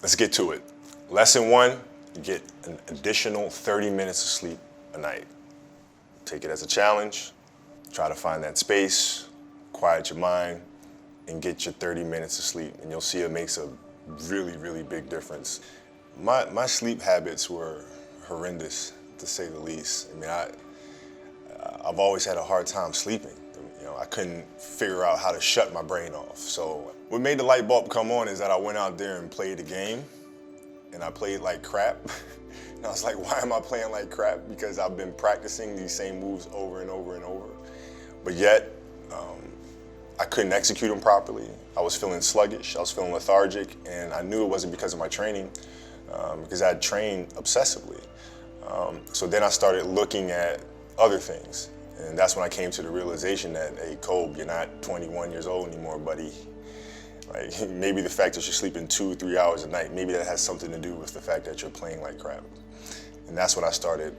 Let's get to it. Lesson 1, get an additional 30 minutes of sleep a night. Take it as a challenge. Try to find that space, quiet your mind, and get your 30 minutes of sleep. And you'll see it makes a really, really big difference. My sleep habits were horrendous, to say the least. I mean, I've always had a hard time sleeping. You know, I couldn't figure out how to shut my brain off. So what made the light bulb come on is that I went out there and played a game, and I played like crap. And I was like, why am I playing like crap? Because I've been practicing these same moves over and over and over. But yet, I couldn't execute them properly. I was feeling sluggish, I was feeling lethargic, and I knew it wasn't because of my training, because I had trained obsessively. So then I started looking at other things. And that's when I came to the realization that, hey, Kobe, you're not 21 years old anymore, buddy. Like, maybe the fact that you're sleeping 2 or 3 hours a night, maybe that has something to do with the fact that you're playing like crap. And that's when I started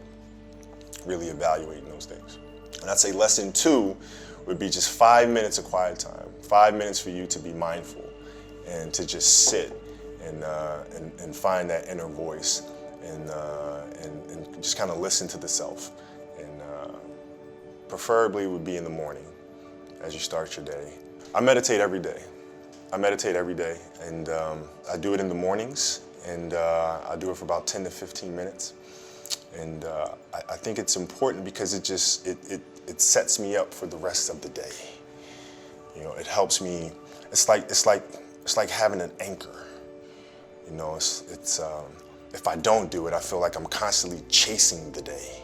really evaluating those things. And I'd say lesson 2 would be just 5 minutes of quiet time. 5 minutes for you to be mindful and to just sit and find that inner voice and just kind of listen to the self. Preferably would be in the morning as you start your day. I meditate every day. And I do it in the mornings, and I do it for about 10 to 15 minutes. And I think it's important because it sets me up for the rest of the day. You know, it helps me. It's like having an anchor. You know, it's if I don't do it, I feel like I'm constantly chasing the day,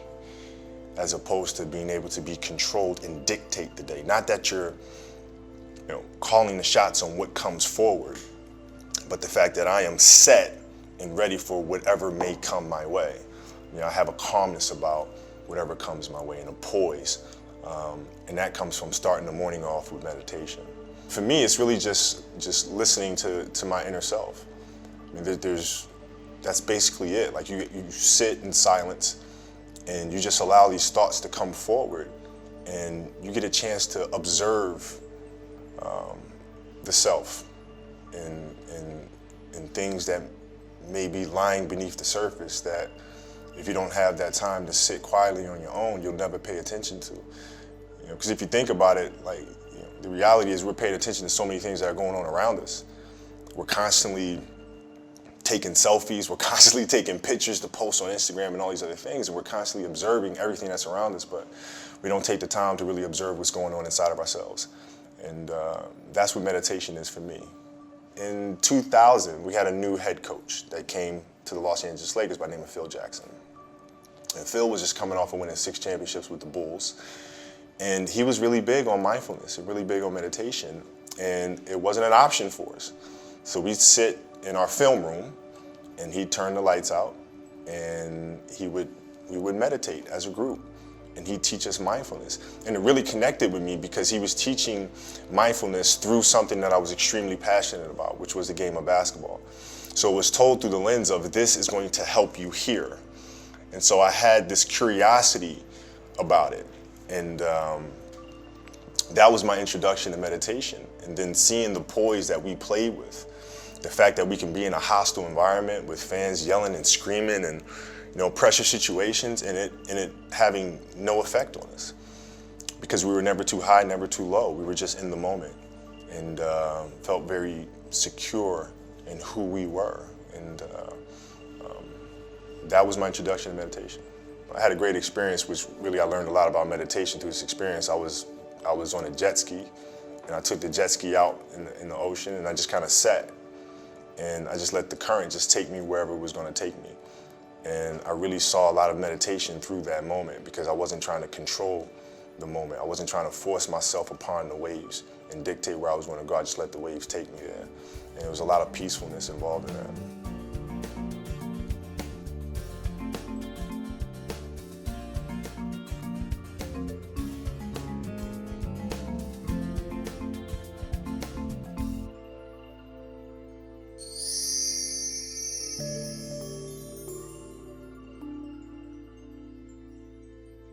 as opposed to being able to be controlled and dictate the day. Not that you're, calling the shots on what comes forward, but the fact that I am set and ready for whatever may come my way. I have a calmness about whatever comes my way and a poise. And that comes from starting the morning off with meditation. For me, it's really just listening to my inner self. I mean, that's basically it. Like you sit in silence and you just allow these thoughts to come forward, and you get a chance to observe the self and things that may be lying beneath the surface that if you don't have that time to sit quietly on your own, you'll never pay attention to. Because if you think about it, the reality is we're paying attention to so many things that are going on around us. We're constantly taking selfies, we're constantly taking pictures to post on Instagram and all these other things, and we're constantly observing everything that's around us, but we don't take the time to really observe what's going on inside of ourselves. And that's what meditation is for me. In 2000, we had a new head coach that came to the Los Angeles Lakers by the name of Phil Jackson. And Phil was just coming off of winning 6 championships with the Bulls. And he was really big on mindfulness and really big on meditation. And it wasn't an option for us. So we'd sit in our film room and he'd turn the lights out and we would meditate as a group. And he'd teach us mindfulness. And it really connected with me because he was teaching mindfulness through something that I was extremely passionate about, which was the game of basketball. So it was told through the lens of, this is going to help you here. And so I had this curiosity about it. And that was my introduction to meditation. And then seeing the poise that we played with, the fact that we can be in a hostile environment with fans yelling and screaming and pressure situations, and it having no effect on us, because we were never too high, never too low. We were just in the moment, and felt very secure in who we were. And that was my introduction to meditation. I had a great experience, which really I learned a lot about meditation through this experience. I was on a jet ski, and I took the jet ski out in the ocean, and I just kind of sat, and I just let the current just take me wherever it was going to take me. And I really saw a lot of meditation through that moment, because I wasn't trying to control the moment. I wasn't trying to force myself upon the waves and dictate where I was going to go. I just let the waves take me there. And there was a lot of peacefulness involved in that.